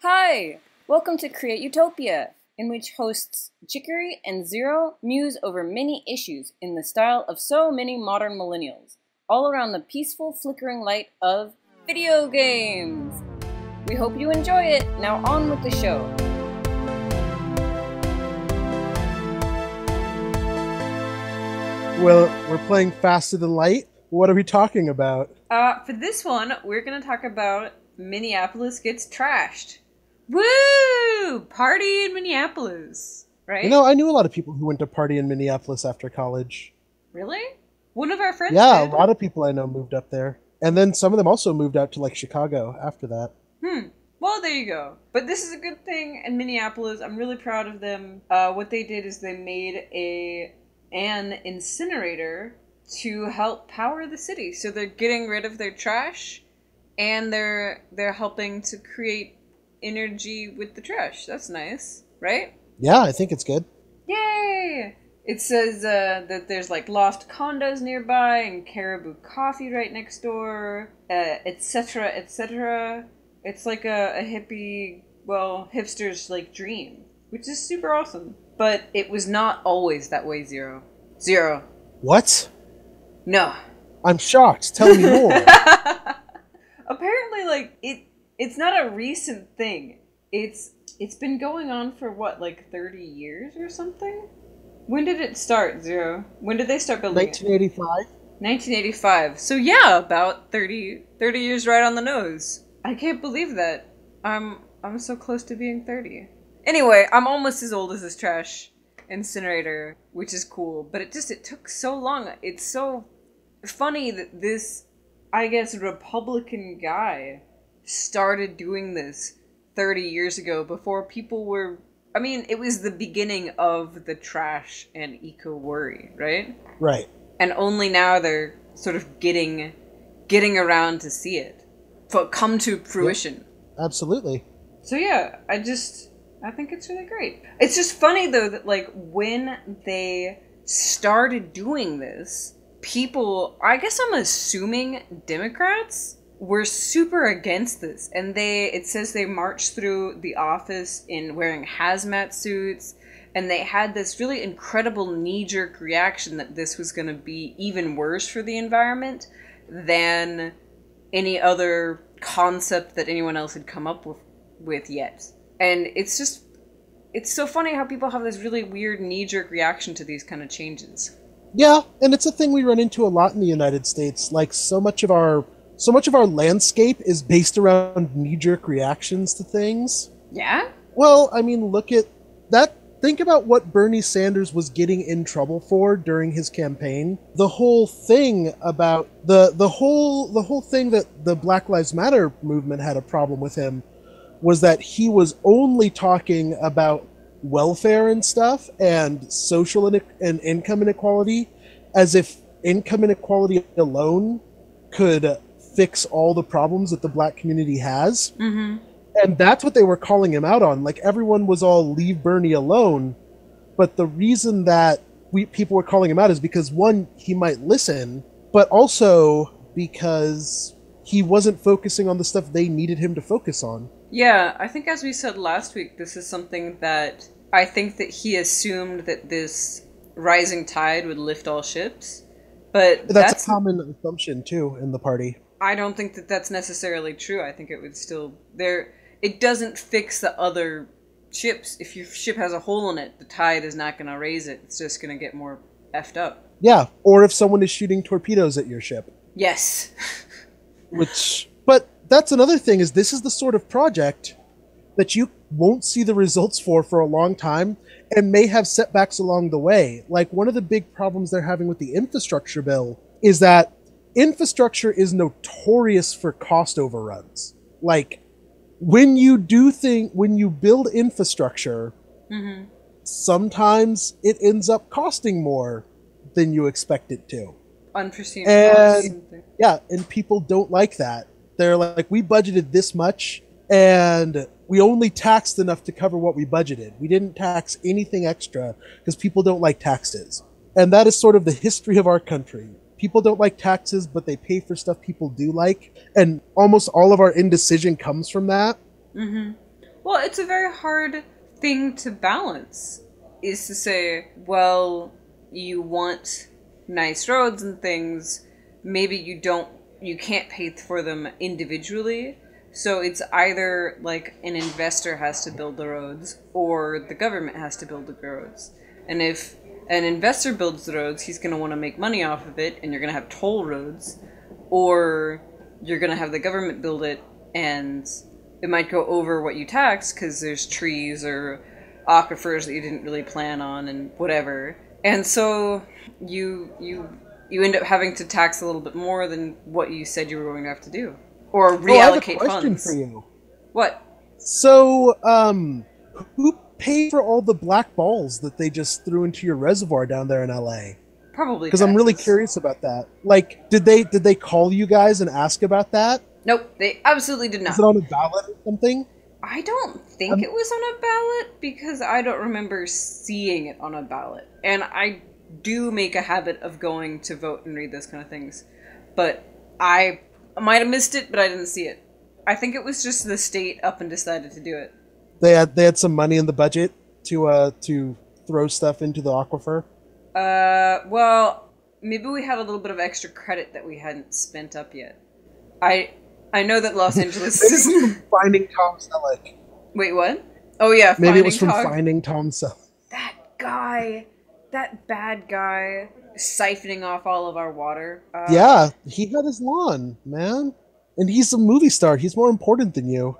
Hi! Welcome to Create Utopia, in which hosts Chicory and Zero muse over many issues in the style of so many modern millennials, all around the peaceful flickering light of video games! We hope you enjoy it! Now on with the show! Well, we're playing Faster Than Light. What are we talking about? For this one, we're going to talk about Minneapolis Gets Trashed. Woo! Party in Minneapolis, right? You know, I knew a lot of people who went to party in Minneapolis after college. Really? One of our friends A did. lot of people I know moved up there. And then some of them also moved out to, like, Chicago after that. Well, there you go. But this is a good thing in Minneapolis. I'm really proud of them. What they did is they made an incinerator to help power the city. So they're getting rid of their trash, and they're helping to create energy with the trash. That's nice, right? Yeah, I think it's good. Yay! It says that there's like loft condos nearby and Caribou Coffee right next door, etc., etc. It's like a hippie, well, hipster's like dream, which is super awesome. But it was not always that way, Zero. Zero. What? No. I'm shocked. Tell me more. Apparently, like, it's not a recent thing. It's been going on for what, like 30 years or something? When did it start, Zero? When did they start building 1985? it? 1985. So yeah, about 30 years right on the nose. I can't believe that. I'm so close to being 30. Anyway, I'm almost as old as this trash incinerator, which is cool, but it took so long. It's so funny that this, I guess, Republican guy started doing this 30 years ago before people were, I mean, it was the beginning of the trash and eco-worry, right? Right. And only now they're sort of getting around to see it come to fruition. Yep. Absolutely. So yeah, I think it's really great. It's just funny though that like when they started doing this, people, I guess I'm assuming Democrats, were super against this, and it says they marched through the office in wearing hazmat suits, and they had this really incredible knee-jerk reaction that this was going to be even worse for the environment than any other concept that anyone else had come up with yet. And it's so funny how people have this really weird knee-jerk reaction to these kind of changes. Yeah, and it's a thing we run into a lot in the United States. Like, so much of our landscape is based around knee-jerk reactions to things. Yeah? Well, I mean, look at that. Think about what Bernie Sanders was getting in trouble for during his campaign. The whole thing about the whole thing that the Black Lives Matter movement had a problem with him was that he was only talking about welfare and stuff and social and income inequality, as if income inequality alone could fix all the problems that the black community has. Mm-hmm. And that's what they were calling him out on. Like, everyone was all, leave Bernie alone. But the reason that people were calling him out is because, one, he might listen, but also because he wasn't focusing on the stuff they needed him to focus on. Yeah, I think as we said last week, this is something that I think that he assumed that this rising tide would lift all ships. But that's a common assumption, too, in the party. I don't think that that's necessarily true. I think it would still... It doesn't fix the other ships. If your ship has a hole in it, the tide is not going to raise it. It's just going to get more effed up. Yeah, or if someone is shooting torpedoes at your ship. Yes. But that's another thing, is this is the sort of project that you won't see the results for a long time, and may have setbacks along the way. Like, one of the big problems they're having with the infrastructure bill is that infrastructure is notorious for cost overruns. Like, when you build infrastructure, mm-hmm. sometimes it ends up costing more than you expect it to. Unforeseen costs. Yeah, and people don't like that. They're like, we budgeted this much, and we only taxed enough to cover what we budgeted. We didn't tax anything extra, because people don't like taxes. And that is sort of the history of our country. People don't like taxes, but they pay for stuff people do like. And almost all of our indecision comes from that. Mm-hmm. Well, it's a very hard thing to balance, is to say, well, you want nice roads and things, maybe you can't pay for them individually, so it's either like an investor has to build the roads or the government has to build the roads. And if an investor builds the roads, he's going to want to make money off of it, and you're going to have toll roads, or you're going to have the government build it, and it might go over what you tax because there's trees or aquifers that you didn't really plan on and whatever. And so you end up having to tax a little bit more than what you said you were going to have to do. Or reallocate I have a question funds. for you. What? So, who paid for all the black balls that they just threw into your reservoir down there in LA? Probably because I'm really curious about that. Like, did they call you guys and ask about that? Nope, they absolutely did not. Is it on a ballot or something? I don't think it was on a ballot because I don't remember seeing it on a ballot. And I do make a habit of going to vote and read those kind of things. But I might have missed it, but I didn't see it. I think it was just the state up and decided to do it. They had some money in the budget to throw stuff into the aquifer. Well, maybe we had a little bit of extra credit that we hadn't spent up yet. I know that Los Angeles is from Finding Tom Selleck. Wait, what? Oh yeah, maybe it was from Finding Tom Selleck. That guy, that bad guy, siphoning off all of our water. Yeah, he had his lawn, man, and he's a movie star. He's more important than you.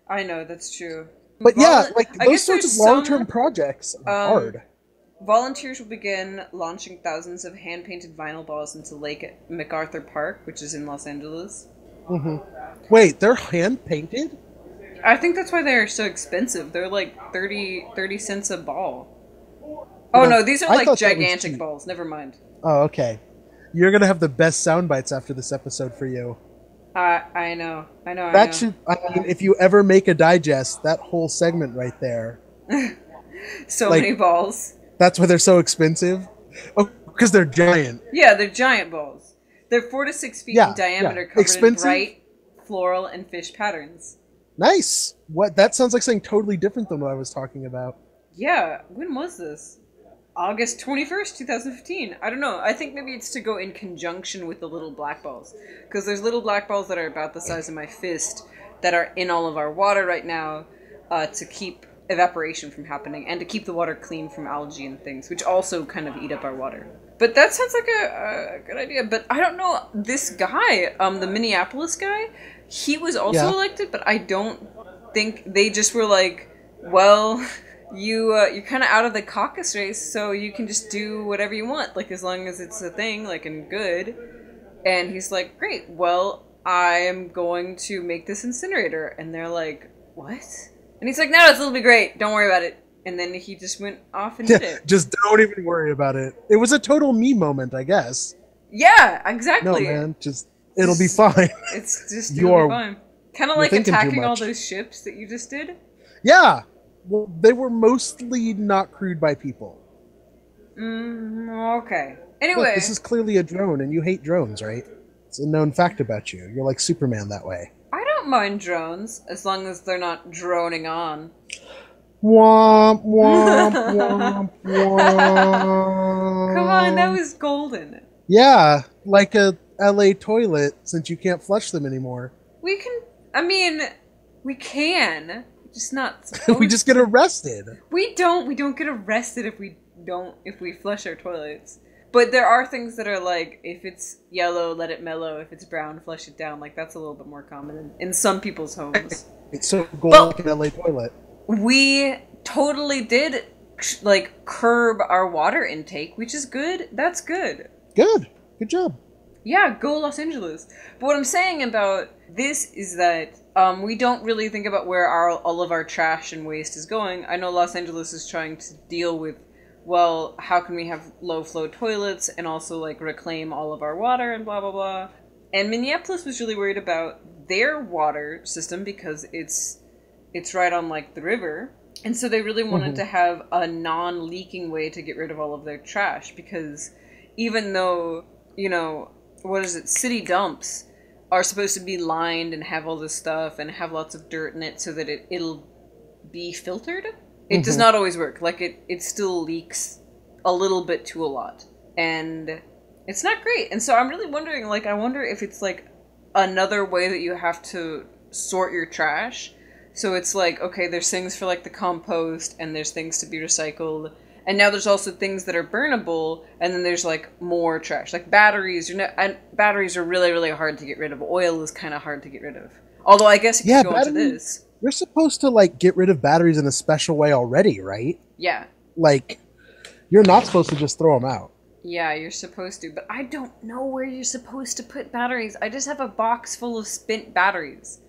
I know, that's true. But yeah, like those sorts of long-term projects are hard. Volunteers will begin launching thousands of hand-painted vinyl balls into Lake MacArthur Park, which is in Los Angeles. Mm-hmm. Wait, they're hand-painted? I think that's why they're so expensive. They're like 30 cents a ball. Oh no, these are like gigantic balls. Never mind. Oh, okay. You're gonna have the best sound bites after this episode for you. I know. I mean, if you ever make a digest, that whole segment right there. So many balls. That's why they're so expensive? Oh, because they're giant. Yeah, they're giant balls. They're 4 to 6 feet in diameter, covered in bright floral and fish patterns. Nice. What? That sounds like something totally different than what I was talking about. Yeah. When was this? August 21st, 2015. I don't know. I think maybe it's to go in conjunction with the little black balls. Because there's little black balls that are about the size of my fist that are in all of our water right now to keep evaporation from happening and to keep the water clean from algae and things, which also kind of eat up our water. But that sounds like a good idea. But I don't know. This guy, the Minneapolis guy, he was also elected, but I don't think they just were like, well... You're kind of out of the caucus race, so you can just do whatever you want, like, as long as it's a thing, like, and good. And he's like, great, well, I am going to make this incinerator. And they're like, what? And he's like, no, it'll be great, don't worry about it. And then he just went off and did it. Just don't even worry about it. It was a total me moment, I guess. Yeah, exactly. No, man, it'll be fine. It's just, it'll be fine. Kind of like attacking all those ships that you just did? Yeah. Well, they were mostly not crewed by people. Okay. Anyway. Look, this is clearly a drone, and you hate drones, right? It's a known fact about you. You're like Superman that way. I don't mind drones, as long as they're not droning on. Womp, womp, womp, womp. Come on, that was golden. Yeah, like a LA toilet, since you can't flush them anymore. We can. Just not we just get arrested. We don't get arrested if we flush our toilets. But there are things that are like, if it's yellow, let it mellow. If it's brown, flush it down. Like, that's a little bit more common in some people's homes. It's so gold like an LA toilet. We totally did, like, curb our water intake, which is good. That's good. Good job. Yeah, go Los Angeles. But what I'm saying about this is that we don't really think about where all of our trash and waste is going. I know Los Angeles is trying to deal with, well, how can we have low-flow toilets and also, like, reclaim all of our water and blah, blah, blah. And Minneapolis was really worried about their water system because it's right on, like, the river. And so they really wanted to have a non-leaking way to get rid of all of their trash because even though, you know... what is it? City dumps are supposed to be lined and have all this stuff and have lots of dirt in it so that it'll be filtered. It does not always work. Like, it still leaks a little bit to a lot. And it's not great. And so I'm really wondering, like, I wonder if it's, like, another way that you have to sort your trash. So it's like, okay, there's things for, like, the compost, and there's things to be recycled. And now there's also things that are burnable, and then there's, like, more trash. Like, batteries. And batteries are really, really hard to get rid of. Oil is kind of hard to get rid of. Although I guess you could go into this. You're supposed to, like, get rid of batteries in a special way already, right? Yeah. Like, you're not supposed to just throw them out. Yeah, you're supposed to, but I don't know where you're supposed to put batteries. I just have a box full of spent batteries.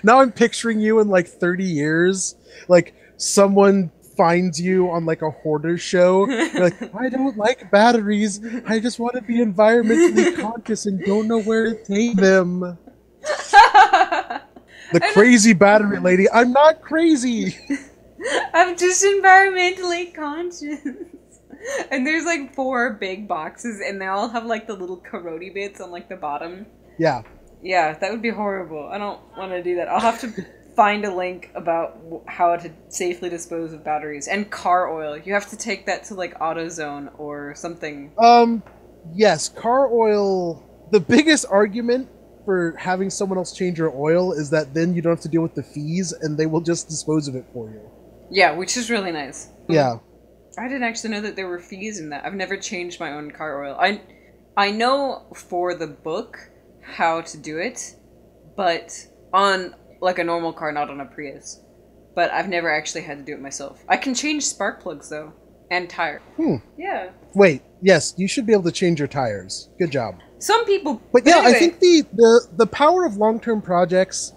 Now I'm picturing you in, like, 30 years. Like, someone finds you on, like, a hoarder show. You're like, I don't like batteries. I just want to be environmentally conscious and don't know where to take them. The crazy battery lady. I'm not crazy. I'm just environmentally conscious. And there's like 4 big boxes, and they all have like the little corrody bits on like the bottom. Yeah. Yeah, that would be horrible. I don't want to do that. I'll have to find a link about how to safely dispose of batteries. And car oil. You have to take that to like AutoZone or something. Yes, car oil. The biggest argument for having someone else change your oil is that then you don't have to deal with the fees, and they will just dispose of it for you. Yeah, which is really nice. Yeah. I didn't actually know that there were fees in that. I've never changed my own car oil. I know for the book how to do it, but on like a normal car, not on a Prius. But I've never actually had to do it myself. I can change spark plugs though, and tire. Yeah. Wait, yes, you should be able to change your tires. Good job. Some people. But yeah, anyway. I think the power of long-term projects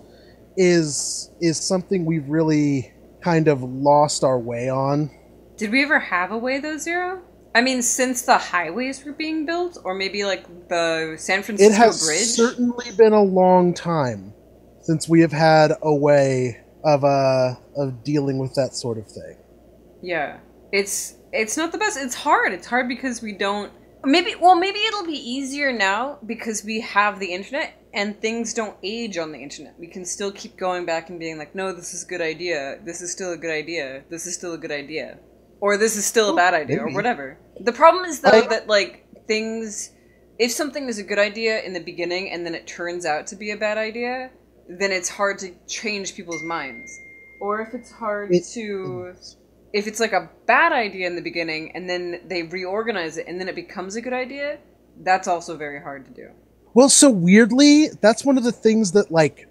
is something we've really kind of lost our way on. Did we ever have a way though, Zero? I mean, since the highways were being built, or maybe like the San Francisco Bridge? It has certainly been a long time since we have had a way of dealing with that sort of thing. Yeah. It's not the best. It's hard. It's hard because we don't... Maybe it'll be easier now because we have the internet and things don't age on the internet. We can still keep going back and being like, no, this is a good idea. This is still a good idea. This is still a good idea. Or this is still a bad idea, maybe. Or whatever. The problem is, though, that, like, things... If something is a good idea in the beginning and then it turns out to be a bad idea, then it's hard to change people's minds. Or if it's hard to... If it's, like, a bad idea in the beginning and then they reorganize it and then it becomes a good idea, that's also very hard to do. Well, so weirdly, that's one of the things that, like,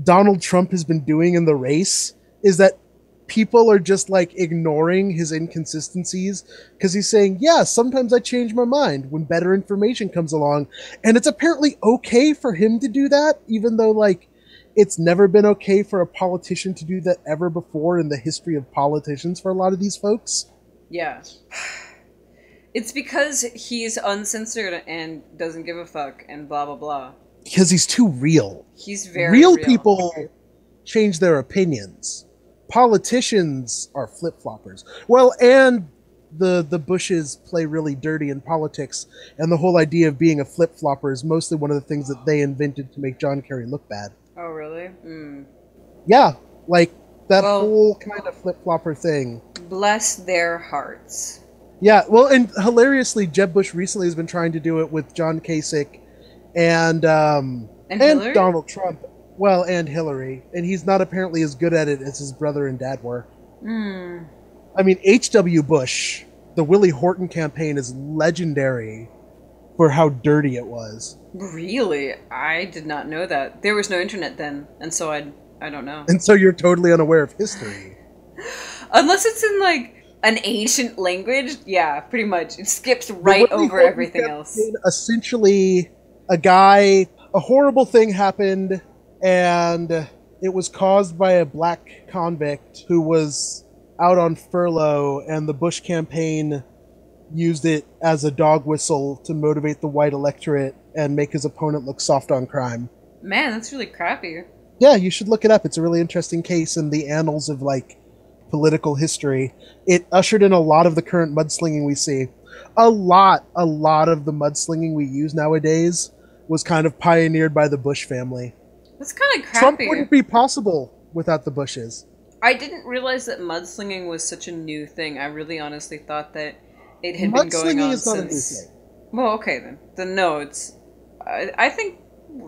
Donald Trump has been doing in the race, is that people are just, like, ignoring his inconsistencies, because he's saying, yeah, sometimes I change my mind when better information comes along, and it's apparently okay for him to do that, even though, like, it's never been okay for a politician to do that ever before in the history of politicians for a lot of these folks. Yeah. It's because he's uncensored and doesn't give a fuck and blah, blah, blah. Because he's too real. He's very real. People change their opinions. Politicians are flip-floppers. Well, and the Bushes play really dirty in politics, and the whole idea of being a flip-flopper is mostly one of the things that they invented to make John Kerry look bad. Oh, really? Yeah, like, that whole kind of flip-flopper thing. Bless their hearts. Yeah, well, and hilariously, Jeb Bush recently has been trying to do it with John Kasich and Donald Trump. Well, and Hillary. And he's not apparently as good at it as his brother and dad were. I mean, H.W. Bush, the Willie Horton campaign, is legendary for how dirty it was. Really? I did not know that. There was no internet then, and so I don't know. And so you're totally unaware of history. Unless it's in, like, an ancient language, yeah, pretty much. It skips right over everything else. Essentially, a horrible thing happened, and it was caused by a black convict who was out on furlough, and the Bush campaign used it as a dog whistle to motivate the white electorate and make his opponent look soft on crime. Man, that's really crappy. Yeah, you should look it up. It's a really interesting case in the annals of, like, political history. It ushered in a lot of the current mudslinging we see. A lot of the mudslinging we use nowadays was kind of pioneered by the Bush family. That's kind of Trump crappy. wouldn't be possible without the Bushes. I didn't realize that mudslinging was such a new thing. I really honestly thought that it had been going Mudslinging on is not since... a new thing. Well, okay then. Then no, it's... I think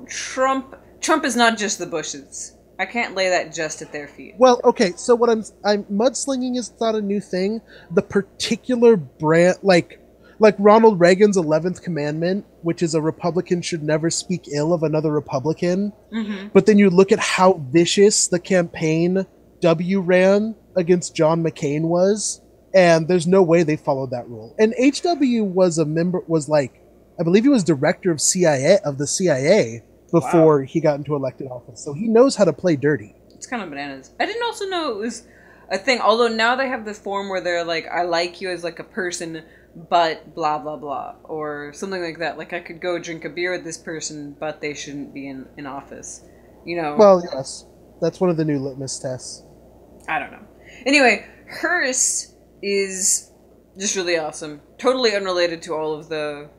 Trump is not just the Bushes. I can't lay that just at their feet. Well, okay, so what I'm mudslinging is not a new thing. The particular brand, like Ronald Reagan's 11th commandment, which is a Republican should never speak ill of another Republican. Mm-hmm. But then you look at how vicious the campaign W ran against John McCain was, and there's no way they followed that rule. And HW was I believe he was director of the CIA before he got into elected office. So he knows how to play dirty. It's kind of bananas. I didn't also know it was a thing, although now they have this form where they're like, I like you as like a person, but blah blah blah, or something like that. Like I could go drink a beer with this person, but they shouldn't be in office. You know? Well, yes. That's one of the new litmus tests. I don't know. Anyway, Hearst is just really awesome. Totally unrelated to all of the...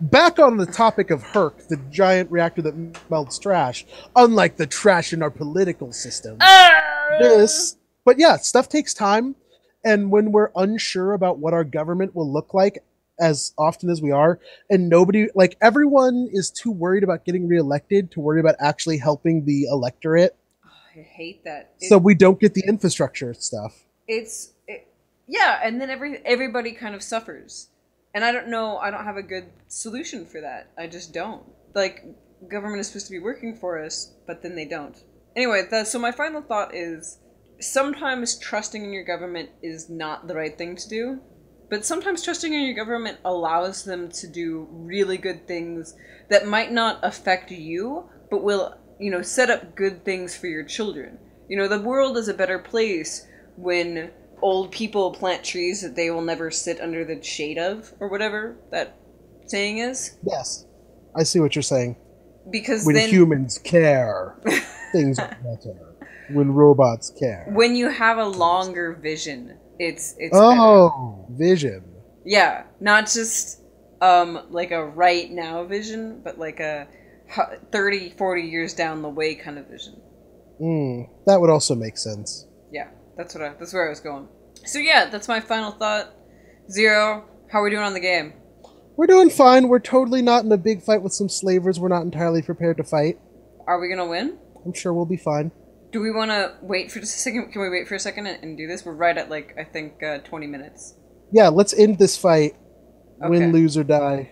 Back on the topic of Herc, the giant reactor that melts trash, unlike the trash in our political system. But yeah, stuff takes time, and when we're unsure about what our government will look like, as often as we are, and everyone is too worried about getting reelected to worry about actually helping the electorate. I hate that. So we don't get the infrastructure stuff. Yeah, and then everybody kind of suffers. And I don't know, I don't have a good solution for that. I just don't. Like, government is supposed to be working for us, but then they don't. Anyway, so my final thought is, sometimes trusting in your government is not the right thing to do, but sometimes trusting in your government allows them to do really good things that might not affect you, but will, set up good things for your children. The world is a better place when old people plant trees that they will never sit under the shade of, or whatever that saying is. Yes, I see what you're saying. Because when humans care, things are better. When robots care. When you have a longer vision, it's better. Vision. Yeah, not just like a right now vision, but like a 30, 40 years down the way kind of vision. That would also make sense. Yeah, that's where I was going. So yeah, that's my final thought. Zero, how are we doing on the game? We're doing fine. We're totally not in a big fight with some slavers we're not entirely prepared to fight. Are we gonna win? I'm sure we'll be fine. Do we want to wait for just a second? Can we wait for a second and do this? We're right at, I think, 20 minutes. Yeah, let's end this fight. Okay. Win, lose, or die.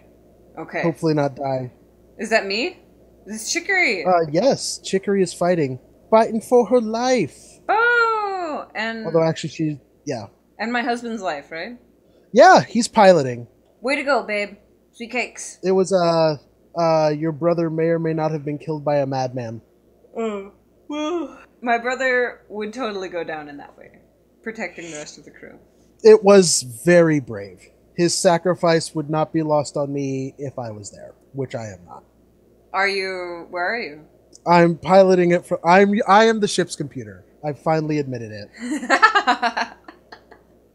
Okay. Hopefully not die. Is that me? This is Chicory. Yes, Chicory is fighting. Fighting for her life. Oh, and... Although, actually, yeah. And my husband's life, right? Yeah, he's piloting. Way to go, babe. Sweet cakes. It was, your brother may or may not have been killed by a madman. Well, my brother would totally go down in that way, protecting the rest of the crew. It was very brave. His sacrifice would not be lost on me if I was there, which I am not. Where are you? I'm piloting it I am the ship's computer. I finally admitted it.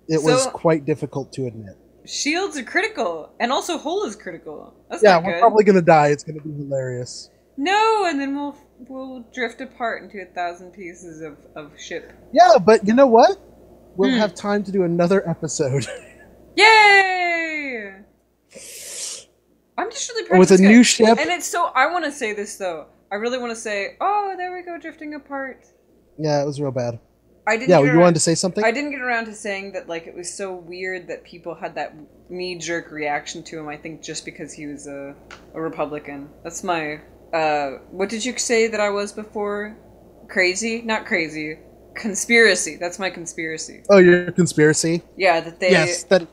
It was quite difficult to admit. Shields are critical, and also hull is critical. That's yeah, not we're good. Probably gonna die. It's gonna be hilarious. No, and then we'll drift apart into 1,000 pieces of ship. Yeah, but you know what? We'll have time to do another episode. Yay! I'm just really proud with of this a guy. new ship. And it's so... I want to say this, though. I really want to say, oh, there we go, drifting apart. Yeah, it was real bad. You wanted to say something? I didn't get around to saying that, it was so weird that people had that knee-jerk reaction to him, I think, just because he was a Republican. That's my... what did you say that I was before? Crazy? Not crazy. Conspiracy. That's my conspiracy. Oh, your conspiracy? Yeah, that they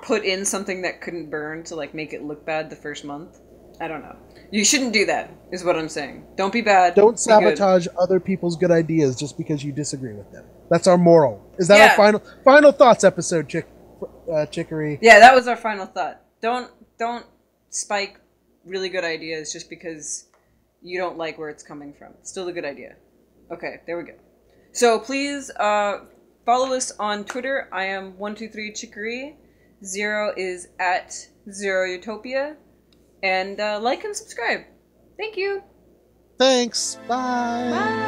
put in something that couldn't burn to, make it look bad the first month. I don't know. You shouldn't do that, is what I'm saying. Don't be bad. Don't sabotage other people's good ideas just because you disagree with them. That's our moral. Is that our final thoughts episode, Chicory? Yeah, that was our final thought. Don't spike really good ideas just because you don't like where it's coming from. It's still a good idea. Okay, there we go. So please follow us on Twitter. I am 123Chicory. Zero is at Zero Utopia. And like and subscribe. Thank you. Thanks. Bye. Bye.